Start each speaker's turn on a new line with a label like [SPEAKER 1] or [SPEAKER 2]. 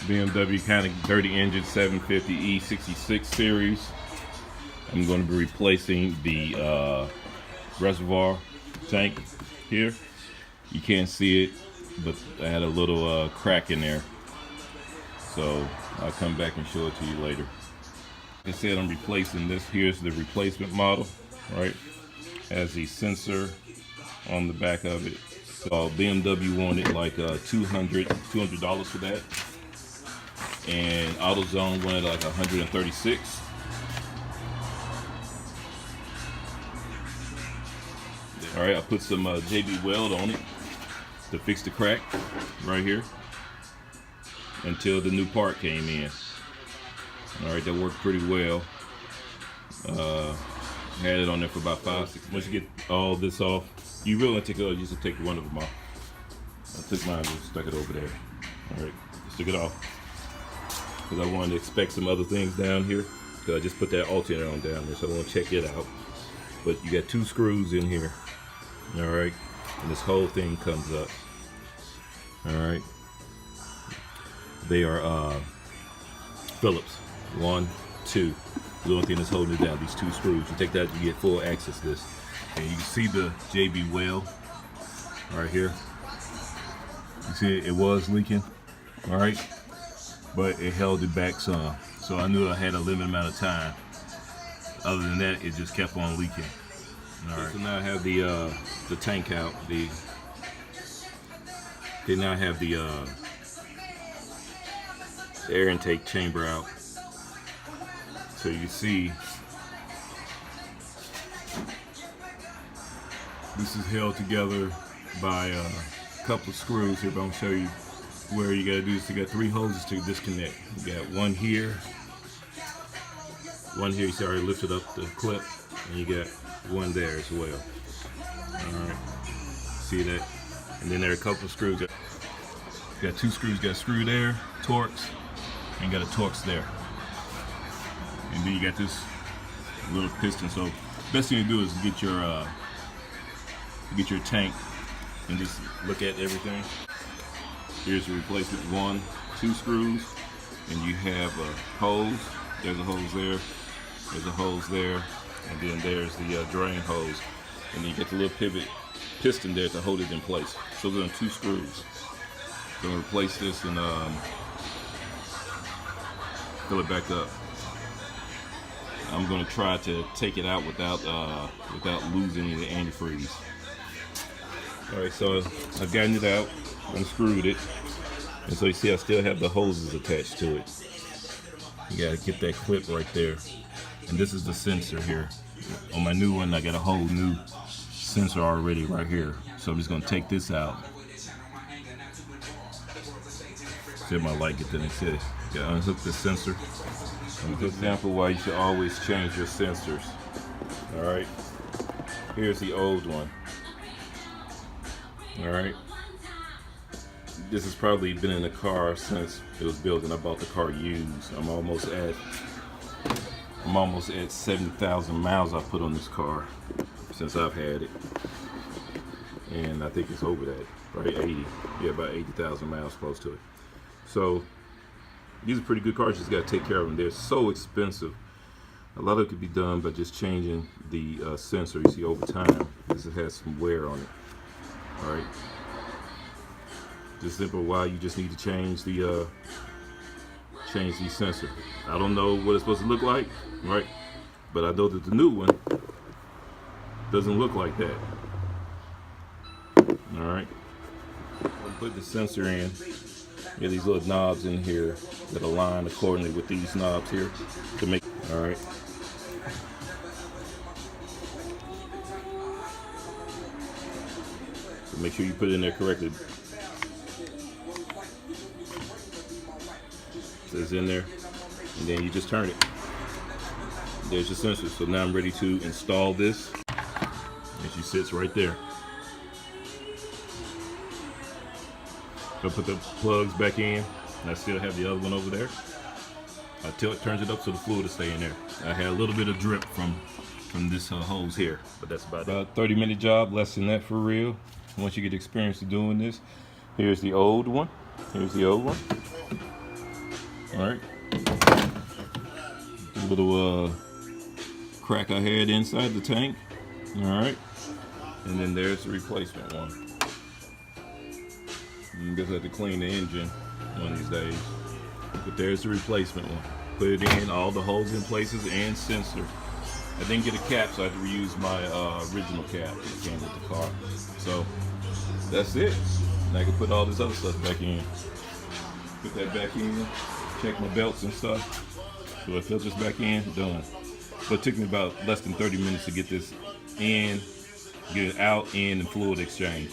[SPEAKER 1] BMW kind of dirty engine 750 E66 series. I'm going to be replacing the reservoir tank here. You can't see it, but I had a little crack in there. So I'll come back and show it to you later. Like I said, I'm replacing this. Here's the replacement model, right? Has the sensor on the back of it. So BMW wanted like $200 for that, and AutoZone wanted like 136. All right, I put some JB Weld on it to fix the crack right here until the new part came in. All right, that worked pretty well. Had it on there for about 5-6. Once you get all this off, you really want to take it off. You just take one of them off. I took mine and stuck it over there. All right, just took it off because I wanted to expect some other things down here. Because I just put that alternator on down there, so I want to check it out. But you got 2 screws in here. All right, and this whole thing comes up. All right, they are Phillips 1, 2. The only thing that's holding it down, these 2 screws. You take that, you get full access to this. And you can see the JB Weld right here. You see it was leaking, all right? But it held it back some. So I knew I had a limited amount of time. Other than that, it just kept on leaking. All right. So now I have the tank out. They now have the air intake chamber out. So you see, this is held together by a couple of screws here, but I'm gonna show you where you gotta do this. You got 3 hoses to disconnect. You got one here, you see I already lifted up the clip, and you got one there as well. Alright, see that? And then there are a couple of screws. You got 2 screws, you got a screw there, Torx, and you got a Torx there. And then you got this little piston. So best thing to do is get your tank and just look at everything. Here's your replacement 1, 2 screws, and you have a hose. There's a hose there. There's a hose there, and then there's the drain hose. And then you get the little pivot piston there to hold it in place. So those are 2 screws. So I'm gonna replace this and fill it back up. I'm going to try to take it out without losing any of the antifreeze. All right, so I've gotten it out, unscrewed it, and so you see I still have the hoses attached to it. You got to get that clip right there, and this is the sensor here. On my new one, I got a whole new sensor already right here. So I'm just going to take this out. See if my light get there and see it. Got to unhook the sensor. A good example why you should always change your sensors. All right, here's the old one. All right, this has probably been in the car since it was built, and I bought the car used. I'm almost at 70,000 miles I put on this car since I've had it, and I think it's over that, right? 80, yeah, about 80,000 miles, close to it. So these are pretty good cars. You just got to take care of them. They're so expensive. A lot of it could be done by just changing the sensor. You see over time, this has some wear on it. All right. Just simple why you just need to change the sensor. I don't know what it's supposed to look like, right? But I know that the new one doesn't look like that. All right. I'll put the sensor in. You have these little knobs in here that align accordingly with these knobs here to make. All right. So make sure you put it in there correctly. So it's in there, and then you just turn it. There's your sensor. So now I'm ready to install this, and she sits right there. I put the plugs back in, and I still have the other one over there. Until it turns it up so the fluid will stay in there. I had a little bit of drip from this hose here, but that's about it. 30-minute job, less than that for real. Once you get experience to doing this, here's the old one. Here's the old one. All right. A little crack I had inside the tank. All right. And then there's the replacement one. You just have to clean the engine one of these days. But there's the replacement one. Put it in, all the holes in places and sensor. I didn't get a cap, so I had to reuse my original cap that came with the car. So that's it. And I can put all this other stuff back in. Put that back in, check my belts and stuff. So it filters back in, done. So it took me about less than 30 minutes to get this in, get it out, in, and fluid exchange.